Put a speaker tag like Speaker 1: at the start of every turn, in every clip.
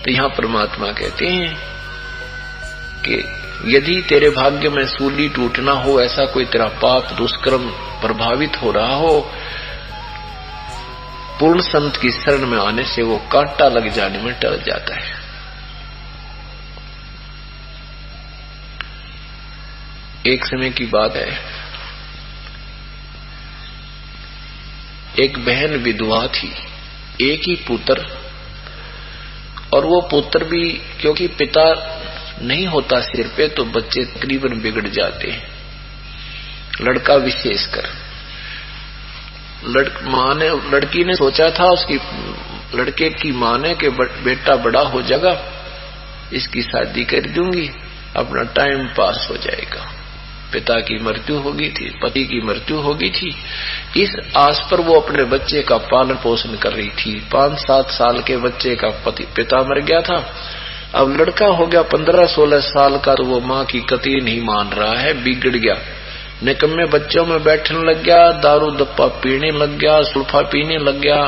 Speaker 1: तो यहाँ परमात्मा कहते हैं कि यदि तेरे भाग्य में सूली टूटना हो, ऐसा कोई तेरा पाप दुष्कर्म प्रभावित हो रहा हो, पूर्ण संत की शरण में आने से वो कांटा लग जाने में टल जाता है। एक समय की बात है, एक बहन विधवा थी, एक ही पुत्र, और वो पुत्र भी क्योंकि पिता नहीं होता सिर पे तो बच्चे तकरीबन बिगड़ जाते हैं, लड़का विशेषकर। लड़की ने सोचा था, उसकी लड़के की मां ने कि बेटा बड़ा हो जाएगा, इसकी शादी कर दूंगी, अपना टाइम पास हो जाएगा। पिता की मृत्यु हो गई थी, पति की मृत्यु हो गई थी। इस आस पर वो अपने बच्चे का पालन पोषण कर रही थी। 5-7 साल के बच्चे का पिता मर गया था। अब लड़का हो गया 15-16 साल का, तो वो माँ की कतई नहीं मान रहा है, बिगड़ गया, निकम्मे बच्चों में बैठने लग गया, दारू दप्पा पीने लग गया, सुल्फा पीने लग गया,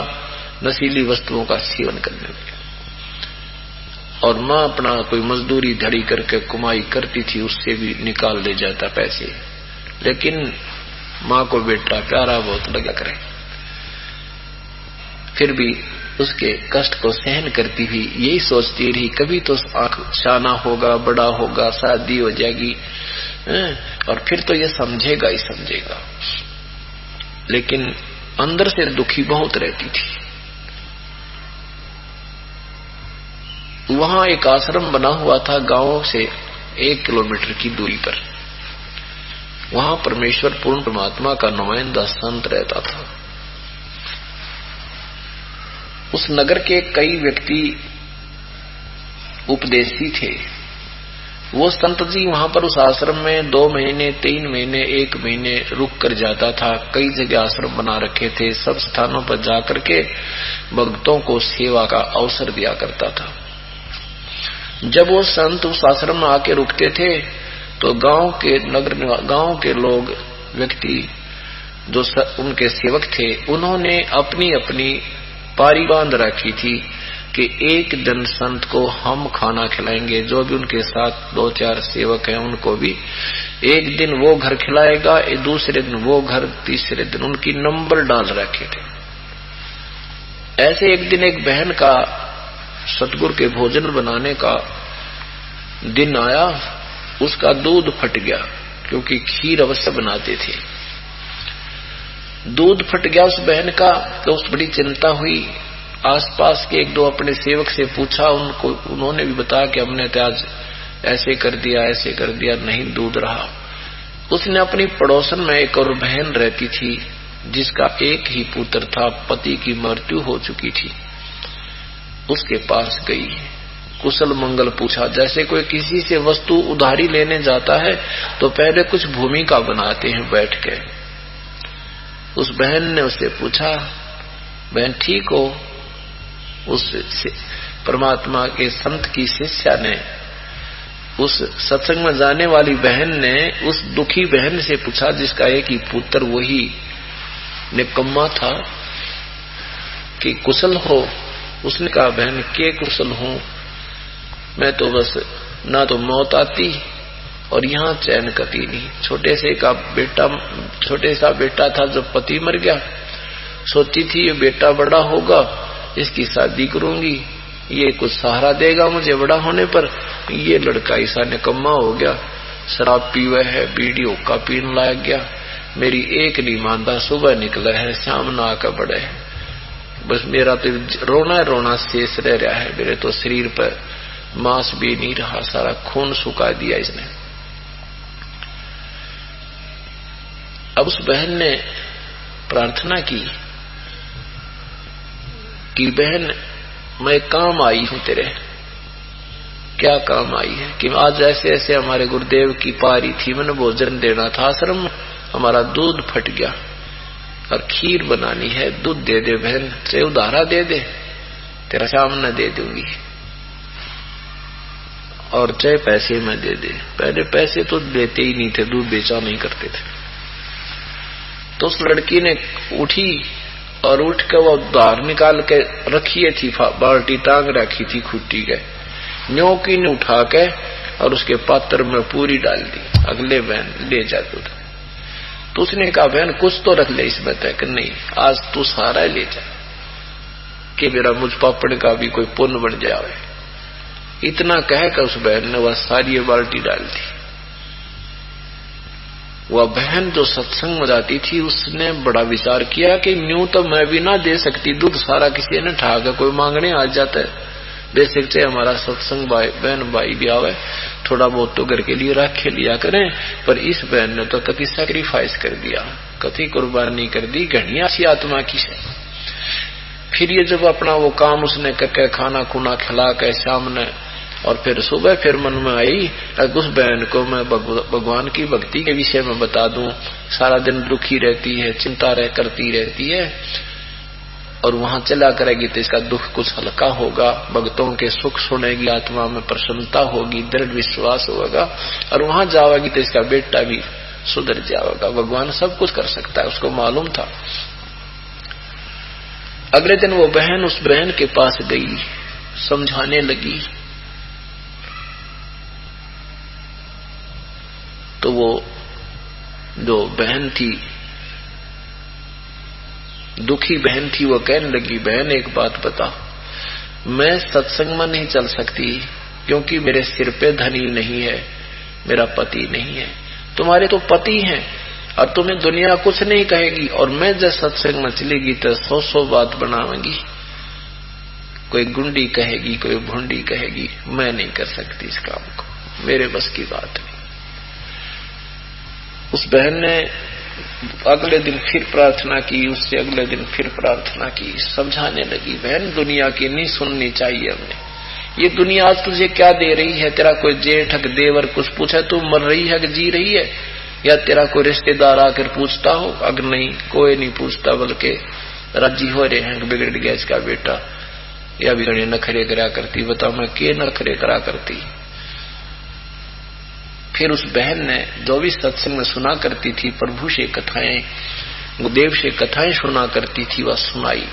Speaker 1: नशीली वस्तुओं का सेवन करने लग गया। और माँ अपना कोई मजदूरी धड़ी करके कमाई करती थी, उससे भी निकाल ले जाता पैसे, लेकिन माँ को बेटा प्यारा बहुत लगा करे, फिर भी उसके कष्ट को सहन करती हुई यही सोचती रही, कभी तो शाना होगा, बड़ा होगा, शादी हो जाएगी, और फिर तो ये समझेगा ही समझेगा। लेकिन अंदर से दुखी बहुत रहती थी। वहां एक आश्रम बना हुआ था गांव से 1 किलोमीटर की दूरी पर। वहां परमेश्वर पूर्ण परमात्मा का नुमाइंदा संत रहता था। उस नगर के कई व्यक्ति उपदेशी थे। वो संत जी वहां पर उस आश्रम में 2 महीने, 3 महीने, 1 महीने रुक कर जाता था। कई जगह आश्रम बना रखे थे, सब स्थानों पर जाकर के भक्तों को सेवा का अवसर दिया करता था। जब वो संत उस आश्रम में आके रुकते थे तो गांव के लोग, व्यक्ति जो उनके सेवक थे, उन्होंने अपनी अपनी पारी बांध रखी थी कि एक दिन संत को हम खाना खिलाएंगे। जो भी उनके साथ 2-4 सेवक हैं उनको भी एक दिन वो घर खिलाएगा, दूसरे दिन वो घर, तीसरे दिन उनकी नंबर डाल रखे थे। ऐसे एक दिन एक बहन का सतगुरु के भोजन बनाने का दिन आया। उसका दूध फट गया, क्योंकि खीर अवश्य बनाते थे। दूध फट गया उस बहन का, तो उस बड़ी चिंता हुई। आसपास के 1-2 अपने सेवक से पूछा, उन्होंने भी बताया कि हमने तो आज ऐसे कर दिया, नहीं दूध रहा। उसने अपनी पड़ोसन में एक और बहन रहती थी, जिसका एक ही पुत्र था, पति की मृत्यु हो चुकी थी। उसके पास गई, कुशल मंगल पूछा। जैसे कोई किसी से वस्तु उधारी लेने जाता है तो पहले कुछ भूमिका बनाते हैं बैठ के। उस बहन ने उससे पूछा, बहन ठीक हो? उस परमात्मा के संत की शिष्या ने, उस सत्संग में जाने वाली बहन ने उस दुखी बहन से पूछा, जिसका एक ही पुत्र वही निकम्मा था, कि कुशल हो? उसने कहा, बहन के कुशल हूं, मैं तो बस ना तो मौत आती और यहाँ चैन कती नहीं। छोटे सा बेटा था, जब पति मर गया, सोचती थी ये बेटा बड़ा होगा, इसकी शादी करूंगी, ये कुछ सहारा देगा मुझे बड़ा होने पर। ये लड़का ऐसा निकम्मा हो गया, शराब पीवे है, बीड़ी हुक्का पीने लायक गया, मेरी एक नहीं मानता, सुबह निकला है, शाम ना आकर बड़े है। बस मेरा तो रोना शेष रह रहा है, मेरे तो शरीर पर मांस भी नहीं रहा, सारा खून सुखा दिया इसने। अब उस बहन ने प्रार्थना की कि बहन मैं काम आई हूं तेरे। क्या काम आई है? कि आज ऐसे ऐसे हमारे गुरुदेव की पारी थी, मैंने भोजन देना था आश्रम, हमारा दूध फट गया और खीर बनानी है, दूध दे दे बहन, से उधारा दे दे, तेरा सामने दे दूंगी, और चाहे पैसे में दे दे। पहले पैसे तो देते ही नहीं थे, दूध बेचा नहीं करते थे। तो उस लड़की ने उठी और उठ के वो बाहर निकाल के रखी थी, बाल्टी टांग रखी थी खूटी के, न्यों की ने उठा के और उसके पात्र में पूरी डाल दी। अगले बहन ले जा दूध। तो उसने कहा बहन कुछ तो रख ले इसमें तय कि नहीं, आज तू सारा ले जा कि मेरा मुझ पापड़ का भी कोई पुण्य बन जाए। इतना कहकर उस बहन ने वह सारी बाल्टी डाल दी। वह बहन जो सत्संग में जाती थी उसने बड़ा विचार किया कि न्यू तो मैं भी ना दे सकती, दूध सारा किसी ने ठाकर कोई मांगने आ जाता है, बेसिक से हमारा सत्संग भाई बहन भाई भी आवे, थोड़ा बहुत तो घर के लिए रख लिया करें। पर इस बहन ने तो कति सैक्रिफाइस कर दिया, कति कुर्बानी कर दी, घनी अच्छी आत्मा की से। फिर ये जब अपना वो काम उसने करके खाना खुना खिला के सामने, और फिर सुबह फिर मन में आई उस बहन को मैं भगवान की भक्ति के विषय में बता दूं। सारा दिन दुखी रहती है, चिंता करती रहती है, और वहां चला करेगी तो इसका दुख कुछ हल्का होगा, भक्तों के सुख सुनेगी, आत्मा में प्रसन्नता होगी, दृढ़ विश्वास होगा, और वहां जाओगी तो इसका बेटा भी सुधर जाएगा। भगवान सब कुछ कर सकता है, उसको मालूम था। अगले दिन वो बहन उस बहन के पास गई, समझाने लगी। तो वो जो बहन थी, दुखी बहन थी, वो कहने लगी बहन एक बात बता, मैं सत्संग में नहीं चल सकती क्योंकि मेरे सिर पे धनी नहीं है, मेरा पति नहीं है। तुम्हारे तो पति हैं और तुम्हें दुनिया कुछ नहीं कहेगी, और मैं जब सत्संग में चलेगी तो 100 बात बनावेगी, कोई गुंडी कहेगी, कोई भुंडी कहेगी, मैं नहीं कर सकती इस काम को, मेरे बस की बात नहीं। उस बहन ने अगले दिन फिर प्रार्थना की, उससे अगले दिन फिर प्रार्थना की, समझाने लगी बहन दुनिया की नहीं सुननी चाहिए हमने। ये दुनिया आज तुझे क्या दे रही है, तेरा कोई जेठ देवर कुछ पूछे तू मर रही है कि जी रही है, या तेरा कोई रिश्तेदार आकर पूछता हो? अगर नहीं, कोई नहीं पूछता, बल्कि राजी हो रहे हैं कि बिगड़ गया इसका बेटा, या भी घड़े नखरे करा करती। बताओ मैं के नखरे करा करती। फिर उस बहन ने जो भी सत्संग में सुना करती थी, प्रभु से कथाएं, गुरुदेव से कथाएं सुना करती थी, वह सुनाई।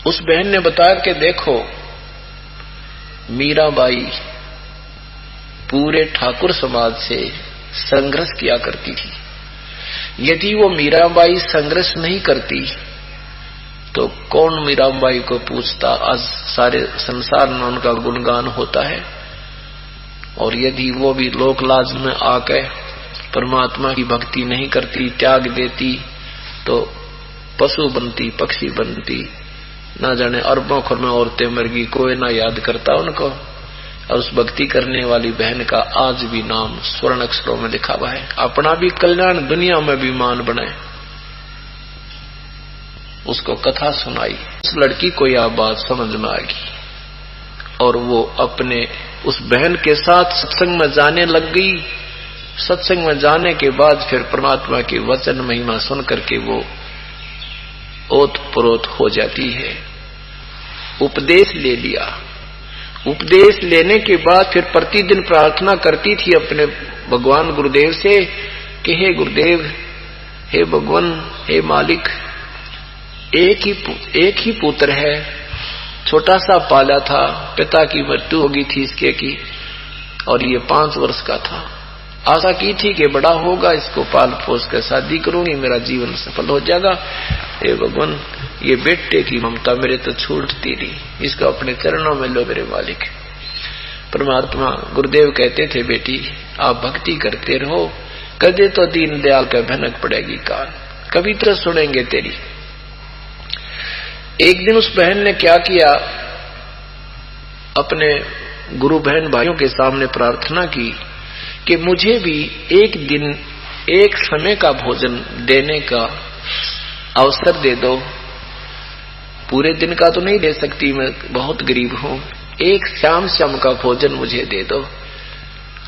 Speaker 1: उस बहन ने बताया कि देखो मीराबाई पूरे ठाकुर समाज से संघर्ष किया करती थी। यदि वो मीराबाई संघर्ष नहीं करती तो कौन मीराबाई को पूछता? आज सारे संसार में उनका गुणगान होता है। और यदि वो भी लोक लाज में आके परमात्मा की भक्ति नहीं करती, त्याग देती, तो पशु बनती, पक्षी बनती, ना जाने अरबों खर में औरतें मर गई, कोई ना याद करता उनको। और उस भक्ति करने वाली बहन का आज भी नाम स्वर्ण अक्षरों में लिखा हुआ है। अपना भी कल्याण, दुनिया में भी मान बने। उसको कथा सुनाई, उस लड़की को यह बात समझ में आ गई, और वो अपने उस बहन के साथ सत्संग में जाने लग गई। सत्संग में जाने के बाद फिर परमात्मा के वचन महिमा सुन करके वो ओतप्रोत हो जाती है। उपदेश ले लिया। उपदेश लेने के बाद फिर प्रतिदिन प्रार्थना करती थी अपने भगवान गुरुदेव से कि हे गुरुदेव, हे भगवान, हे मालिक, एक ही पुत्र है, छोटा सा पाला था, पिता की मृत्यु हो गई थी इसके की, और ये 5 वर्ष का था। आशा की थी कि बड़ा होगा, इसको पाल पोस कर शादी करूंगी, मेरा जीवन सफल हो जाएगा। हे भगवान, ये बेटे की ममता मेरे तो छूटती नहीं, इसको अपने चरणों में लो मेरे मालिक। परमात्मा गुरुदेव कहते थे बेटी आप भक्ति करते रहो, कदे तो दीन दयाल का भनक पड़ेगी कान, कभी तो सुनेंगे तेरी। एक दिन उस बहन ने क्या किया, अपने गुरु बहन भाइयों के सामने प्रार्थना की कि मुझे भी एक दिन एक समय का भोजन देने का अवसर दे दो। पूरे दिन का तो नहीं दे सकती, मैं बहुत गरीब हूं, एक शाम का भोजन मुझे दे दो।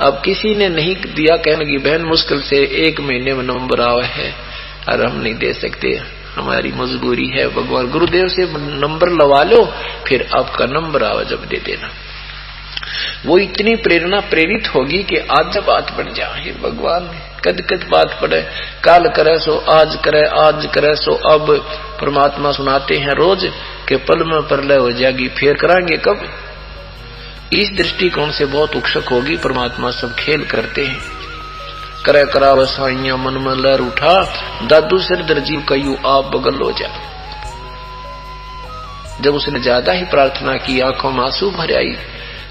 Speaker 1: अब किसी ने नहीं दिया, कहने की बहन मुश्किल से 1 महीने में नंबर आवा है और हम नहीं दे सकते, हमारी मजबूरी है। भगवान गुरुदेव से नंबर लवा लो, फिर आपका नंबर आवा जब दे देना। वो इतनी प्रेरणा प्रेरित होगी कि आज बात बन जाए। भगवान कद कद बात पड़े, काल करे सो आज करे, आज करे सो अब। परमात्मा सुनाते हैं रोज के पल में प्रलय हो जाएगी, फिर कराएंगे कब। इस दृष्टिकोण से बहुत उत्सुक होगी। परमात्मा सब खेल करते हैं। करे करा वसाइया मन में लहर उठा, दादू सिर दर्जी कयू आप बगल हो जा। जब उसने ज्यादा ही प्रार्थना की, आंखों में आंसू भर आई।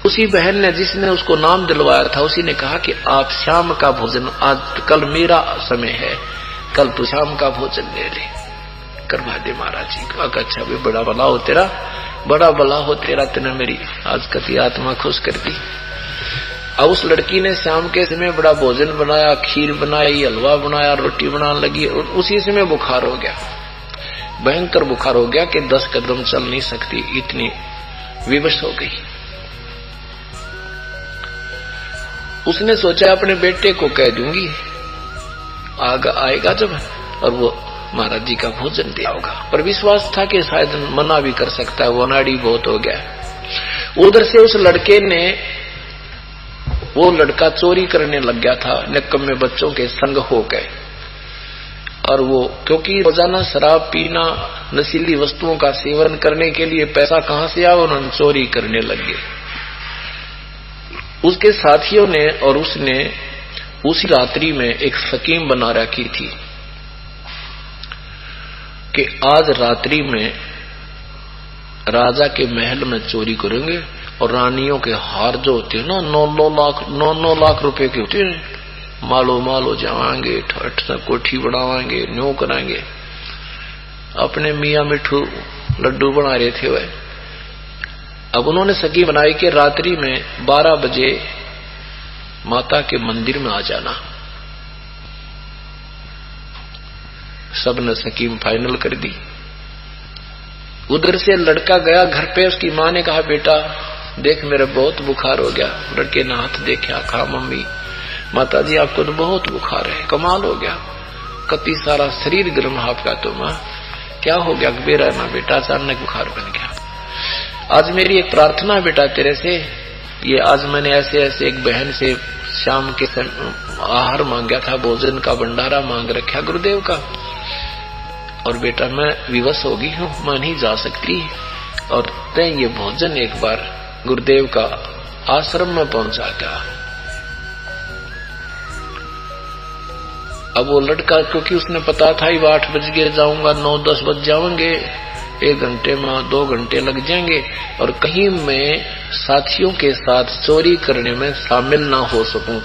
Speaker 1: उसी बहन ने जिसने उसको नाम दिलवाया था, उसी ने कहा कि आप शाम का भोजन, आज कल मेरा समय है, कल तू शाम का भोजन ले ले, करवा दे महाराज जी का। अच्छा भी बड़ा भला हो तेरा, बड़ा भला हो तेरा, तेने मेरी आज कति आत्मा खुश कर दी। अब उस लड़की ने शाम के समय बड़ा भोजन बनाया, खीर बनाई, हलवा बनाया, रोटी बनाने लगी, और उसी समय बुखार हो गया, भयंकर बुखार हो गया कि 10 कदम चल नहीं सकती, इतनी विवश हो गई। उसने सोचा अपने बेटे को कह दूंगी, आएगा जब, और वो महाराज जी का भोजन दिया होगा। पर विश्वास था कि शायद मना भी कर सकता है, वो अनाड़ी बहुत हो गया। उधर से उस लड़के ने, वो लड़का चोरी करने लग गया था निकम्मे बच्चों के संग हो गए। और वो क्योंकि रोजाना शराब पीना, नशीली वस्तुओं का सेवन करने के लिए पैसा कहां से आया, उन्होंने चोरी करने लग गए। उसके साथियों ने और उसने उसी रात्रि में एक स्कीम बना रखी थी कि आज रात्रि में राजा के महल में चोरी करेंगे, और रानियों के हार जो होते हैं ना, 9 लाख रुपए के होते हैं, मालो मालो जावांगे, ठट से कोठी बनावांगे, न्यू कराएंगे। अपने मियाँ मिठू लड्डू बना रहे थे वह। अब उन्होंने सकी बनाई कि रात्रि में 12 बजे माता के मंदिर में आ जाना। सबने स्कीम फाइनल कर दी। उधर से लड़का गया घर पे, उसकी माँ ने कहा बेटा देख मेरा बहुत बुखार हो गया। लड़के ने हाथ देखा, कहा मम्मी माता जी आपको तो बहुत बुखार है, कमाल हो गया, कति सारा शरीर गर्म आपका। तो माँ क्या हो गया? बेरा ना बेटा अचानक बुखार बन गया। आज मेरी एक प्रार्थना है बेटा तेरे से, ये आज मैंने ऐसे ऐसे एक बहन से शाम के आहार मांगा था, भोजन का भंडारा मांग रखा गुरुदेव का, और बेटा मैं विवश हो गई हूँ, मैं नहीं जा सकती, और तय ये भोजन एक बार गुरुदेव का आश्रम में पहुंचा गया। अब वो लड़का, क्योंकि उसने पता था 8 बज गए जाऊंगा, 9-10 बज जाएंगे, 1 घंटे में 2 घंटे लग जाएंगे, और कहीं मैं साथियों के साथ चोरी करने में शामिल ना हो सकूं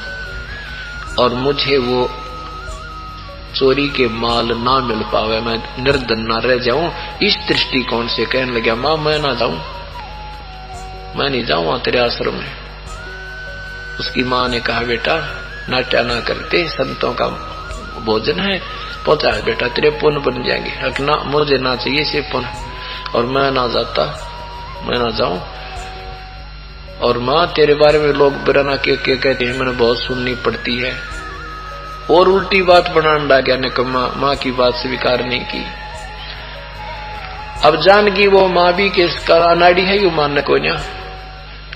Speaker 1: और मुझे वो चोरी के माल ना मिल पावे, मैं निर्धन ना रह जाऊं। इस दृष्टिकोण से कहने लगा मां मैं ना जाऊं, मैं नहीं जाऊं तेरे आश्रम में। उसकी मां ने कहा बेटा नाट्या ना करते, संतों का भोजन है, पहुंचा है बेटा, तेरे पुण्य बन जाएंगे। रखना मुझे ना चाहिए से पुण्य, और मैं ना जाता, मैं ना जाऊं। और माँ तेरे बारे में लोग बिराना के कहते हैं, मैंने बहुत सुननी पड़ती है। और उल्टी बात बनाने लगा निकम्मा, माँ की बात स्वीकार नहीं की। अब जान गई वो माँ भी के अनाड़ी है, यू मानने को ना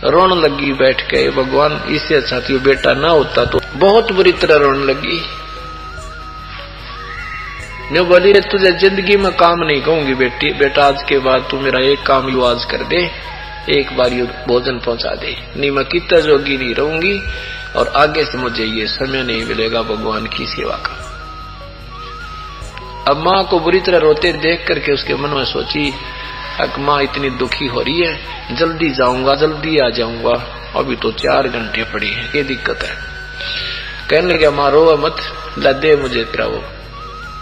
Speaker 1: रोने लगी बैठ के, भगवान इससे अच्छा थी बेटा ना होता तो। बहुत बुरी तरह रोने लगी। मैं बोली तुझे जिंदगी में काम नहीं कहूंगी बेटी, बेटा आज के बाद तू मेरा एक काम यू आज कर दे, एक बार यू भोजन पहुंचा दे, नहीं मैं कितना जोगी नहीं रहूंगी, और आगे से मुझे ये समय नहीं मिलेगा भगवान की सेवा का। अब माँ को बुरी तरह रोते देख करके उसके मन में सोची माँ इतनी दुखी हो रही है, जल्दी जाऊंगा जल्दी आ जाऊंगा, अभी तो 4 घंटे पड़ी है, ये दिक्कत है। कहने लगा माँ रो मत, ला दे मुझे तेरा वो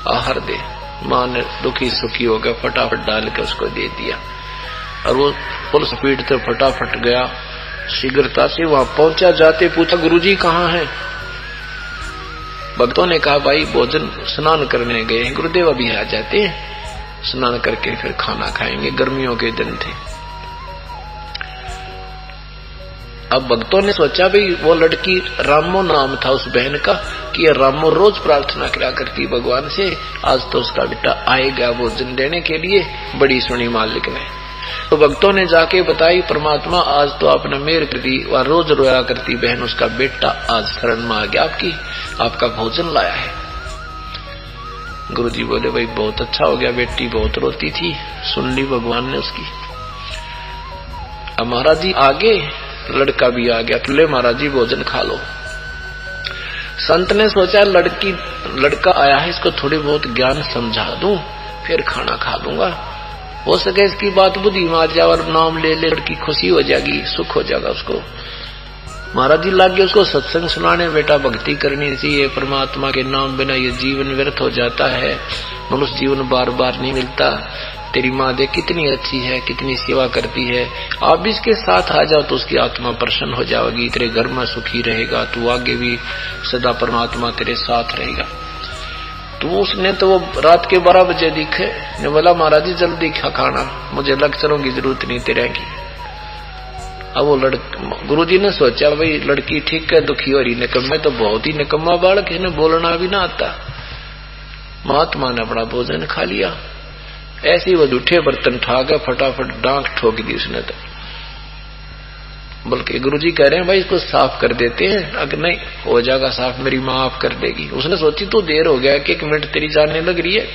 Speaker 1: आहार दे। माँ ने दुखी सुखी हो गया, फटाफट डाल के उसको दे दिया, और वो फुल स्पीड से फटाफट गया, शीघ्रता से वहां पहुंचा। जाते पूछा गुरुजी कहाँ हैं? भक्तों ने कहा भाई भोजन स्नान करने गए हैं, गुरुदेव अभी आ जाते हैं, स्नान करके फिर खाना खाएंगे, गर्मियों के दिन थे। अब भक्तों ने सोचा भाई वो लड़की रामो नाम था उस बहन का, कि रामो रोज प्रार्थना किया करती भगवान से, आज तो उसका बेटा आएगा भोजन देने के लिए, बड़ी सुनी मालिक ने। तो भक्तों ने जाके बताई, परमात्मा आज तो आपने मेहर कर दी, वह रोज रोया करती बहन उसका बेटा आज शरण में आ गया, आपका भोजन लाया है। गुरुजी बोले, भाई बहुत अच्छा हो गया, बेटी बहुत रोती थी, सुन ली भगवान ने उसकी। अब महाराज जी आगे, लड़का भी आ गया, ले महाराज जी भोजन खा लो। संत ने सोचा लड़का आया है, इसको थोड़ी बहुत ज्ञान समझा दूं, फिर खाना खा लूंगा, हो सके इसकी बात बुद्धि में आ जाए और नाम ले ले, लड़की खुशी हो जाएगी, सुख हो जाएगा उसको। महाराज जी लागे उसको सत्संग सुनाने, बेटा भक्ति करनी चाहिए, परमात्मा के नाम बिना ये जीवन व्यर्थ हो जाता है, मनुष्य जीवन बार बार नहीं मिलता। तेरी माँ देख कितनी अच्छी है, कितनी सेवा करती है, आप भी इसके साथ आ जाओ तो उसकी आत्मा प्रसन्न हो जाएगी, तेरे घर में सुखी रहेगा, तू आगे भी सदा परमात्मा तेरे साथ रहेगा। तो उसने तो वो रात के 12 बजे दिखे, ने बोला महाराज जी जल्दी खा खाना, मुझे लेक्चरों की जरूरत नहीं तेरे की। अब वो गुरुजी ने सोचा, भाई लड़की ठीक है, दुखी हो रही, निकम्मा तो बहुत ही निकम्मा बालक है, इन्हें बोलना भी ना आता। महात्मा ने अपना भोजन खा लिया, ऐसे ही वो जूठे बर्तन ठा गया, फटाफट डांक ठोक दी उसने तो। बल्कि गुरुजी कह रहे हैं, भाई इसको साफ कर देते हैं, अगर नहीं हो जाएगा साफ, मेरी माँ आप कर देगी। उसने सोची तो देर हो गया, 1 मिनट तेरी जाने लग रही है,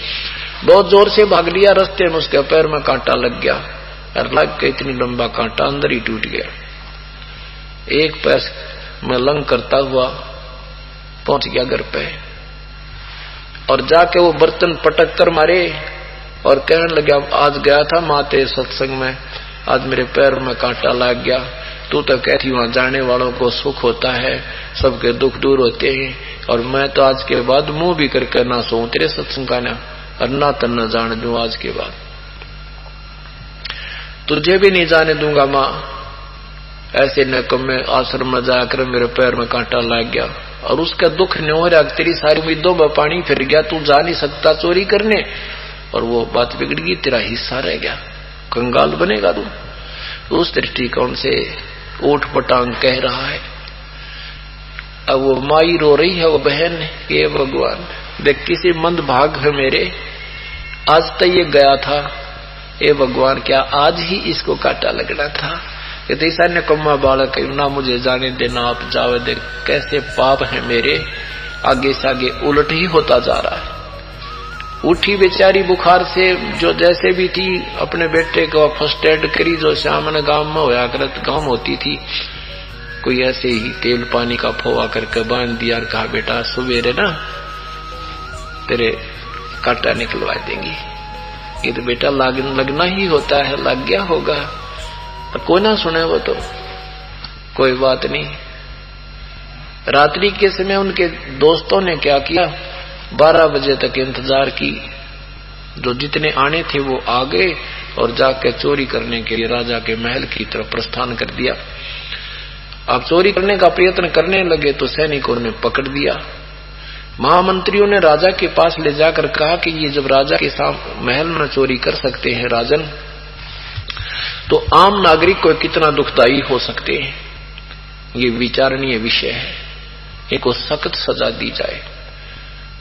Speaker 1: बहुत जोर से भाग लिया, रास्ते में उसके पैर में कांटा लग गया, और लग के इतनी लंबा कांटा अंदर ही टूट गया। एक पैर में लंग करता हुआ पहुंच गया घर पे, और जाके वो बर्तन पटक कर मारे और कहने लगा, आज गया था माते सत्संग में, आज मेरे पैर में कांटा लग गया, तू तो कहती वहां जाने वालों को सुख होता है, सबके दुख दूर होते हैं, और मैं तो आज के बाद मुंह भी करके ना सोऊं तेरे सत्संग का ना, और ना तन न जाने दूं, आज के बाद तुझे भी नहीं जाने दूंगा माँ। ऐसे निकम्मे आश्रम में जाकर मेरे पैर में कांटा लग गया, और उसका दुख नहीं हो रहा, तेरी सारी उम्मीदों में पानी फिर गया, तू जा नहीं सकता चोरी करने, और वो बात बिगड़ गई, तेरा हिस्सा रह गया, कंगाल बनेगा तू। उस दृष्टिकोण से ऊट पटांग कह रहा है। अब वो माई रो रही है, वो बहन, ये भगवान देख किसी मंद भाग है मेरे, आज तक ये गया था, ये भगवान क्या आज ही इसको कांटा लगना था। कहते ऐसा निकम्मा बालक ना मुझे जाने देना, आप जावे दे, कैसे पाप है मेरे, आगे से आगे उलट ही होता जा रहा है। उठी बेचारी बुखार से, जो जैसे भी थी, अपने बेटे को फर्स्ट एड करी, जो सामने गांव में होया करत गांव होती थी, कोई ऐसे ही तेल पानी का फोवा करके बांध दिया और कहा, बेटा सवेरे ना तेरे कांटा निकलवा देंगी। ये तो बेटा लगना ही होता है, लग गया होगा, पर कोई ना सुने वो तो कोई बात नहीं। रात्रि के समय उनके दोस्तों ने क्या किया, 12 बजे तक इंतजार की, जो जितने आने थे वो आ गए, और जाकर चोरी करने के लिए राजा के महल की तरफ प्रस्थान कर दिया। अब चोरी करने का प्रयत्न करने लगे तो सैनिकों ने पकड़ दिया। महामंत्रियों ने राजा के पास ले जाकर कहा कि ये जब राजा के सामने महल में चोरी कर सकते हैं राजन, तो आम नागरिक को कितना दुखदायी हो सकते हैं, ये विचारणीय विषय है, इनको सख्त सजा दी जाए।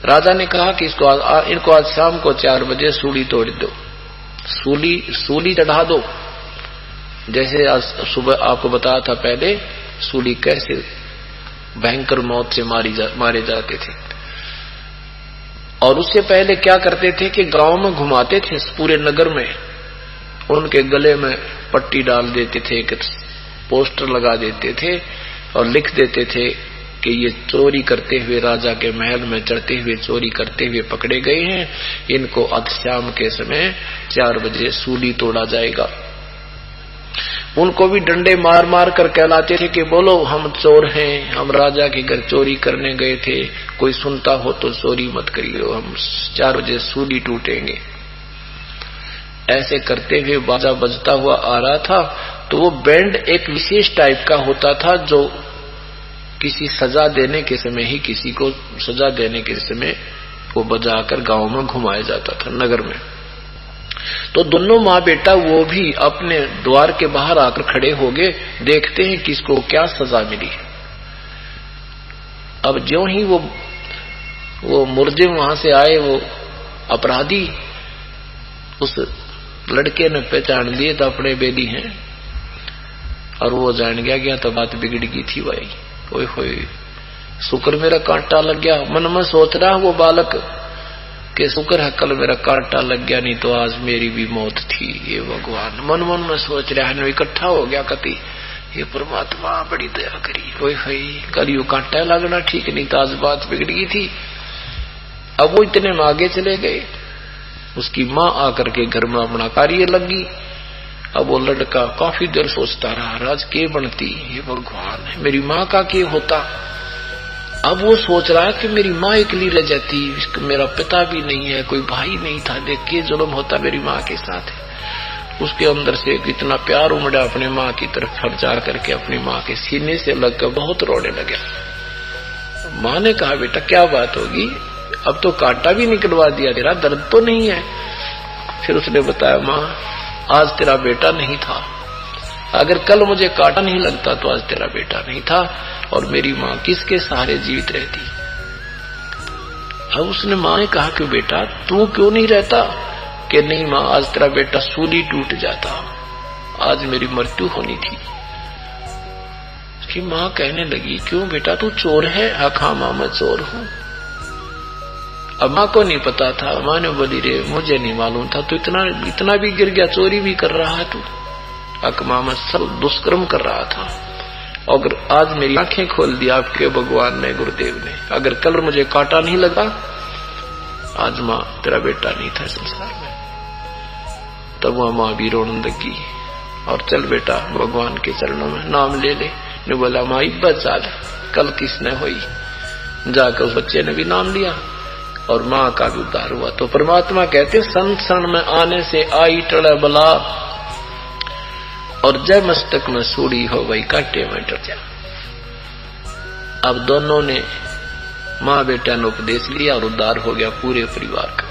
Speaker 1: राजा ने कहा कि इनको आज शाम को 4 बजे सूली तोड़ दो, सूली चढ़ा दो। जैसे आज सुबह आपको बताया था पहले, सूली कैसे भयंकर मौत से मारे जाते थे। और उससे पहले क्या करते थे कि गांव में घुमाते थे पूरे नगर में, उनके गले में पट्टी डाल देते थे, एक पोस्टर लगा देते थे और लिख देते थे कि ये चोरी करते हुए राजा के महल में चढ़ते हुए चोरी करते हुए पकड़े गए हैं, इनको आज शाम के समय 4 बजे सूली तोड़ा जाएगा। उनको भी डंडे मार मार कर कहलाते थे कि बोलो हम चोर हैं, हम राजा के घर चोरी करने गए थे, कोई सुनता हो तो चोरी मत करियो, हम 4 बजे सूली टूटेंगे। ऐसे करते हुए बाजा बजता हुआ आ रहा था, तो वो बैंड एक विशेष टाइप का होता था, जो किसी सजा देने के समय ही, किसी को सजा देने के समय वो बजाकर गांव में घुमाया जाता था नगर में। तो दोनों माँ बेटा वो भी अपने द्वार के बाहर आकर खड़े हो गए, देखते हैं किसको क्या सजा मिली। अब ज्यों ही वो मुर्जिम वहां से आए, वो अपराधी उस लड़के ने पहचान लिए तो अपने बेली हैं, और वो जान गया तो बात बिगड़ गई थी भाई। ओए होए, शुक्र मेरा कांटा लग गया। मन में सोच रहा वो बालक कि शुक्र है कल मेरा कांटा लग गया, नहीं तो आज मेरी भी मौत थी। ये भगवान मन मन में सोच रहा है, इकट्ठा हो गया कति, ये परमात्मा बड़ी दया करी। ओए होए, कल यू कांटा लगना ठीक नहीं था, आज बात बिगड़ गई थी। अब वो इतने में आगे चले गए, उसकी माँ आकर के घर में अपना कार्य लगी। अब वो लड़का काफी देर सोचता रहा, राज के बनती, ये भगवान है, मेरी माँ का के होता। अब वो सोच रहा है कि मेरी माँ अकेली रह जाती, मेरा पिता भी नहीं है, कोई भाई नहीं था, देख के जुल्म होता मेरी माँ के साथ है। उसके अंदर से इतना प्यार उमड़ा अपने माँ की तरफ, फट जा करके अपनी माँ के सीने से लगकर बहुत रोने लगा। माँ ने कहा, बेटा क्या बात होगी, अब तो कांटा भी निकलवा दिया, तेरा दर्द तो नहीं है? फिर उसने बताया, माँ आज तेरा बेटा नहीं था, अगर कल मुझे कांटा नहीं लगता तो आज तेरा बेटा नहीं था, और मेरी माँ किसके सहारे जीवित रहती। अब उसने माँ ने कहा कि बेटा तू क्यों नहीं रहता? कि नहीं माँ, आज तेरा बेटा सूली टूट जाता, आज मेरी मृत्यु होनी थी। उसकी माँ कहने लगी, क्यों बेटा तू चोर है? हाँ माँ मैं चोर हूँ। अब माँ को नहीं पता था, माँ ने बोली, रे मुझे नहीं मालूम था, तू इतना भी गिर गया, चोरी भी कर रहा है तू। माँ मैं सब दुष्कर्म कर रहा था, अगर आज मेरी आंखें खोल दी आपके भगवान ने, गुरुदेव ने, अगर कल मुझे कांटा नहीं लगा, आज माँ तेरा बेटा नहीं था संसार में। तब वह माँ भी रोने लगी, और चल बेटा भगवान के चरणों में नाम ले ले। ने बोला, माँ इब्बत चाल, कल किसने हुई। जाकर उस बच्चे ने भी नाम लिया, और माँ का भी उद्धार हुआ। तो परमात्मा कहते, संसरण में आने से आई टड़े बला, और जय मस्तक में सूड़ी हो वही कांटे में डर जा। अब दोनों ने माँ बेटा ने उपदेश लिया और उद्धार हो गया पूरे परिवार का।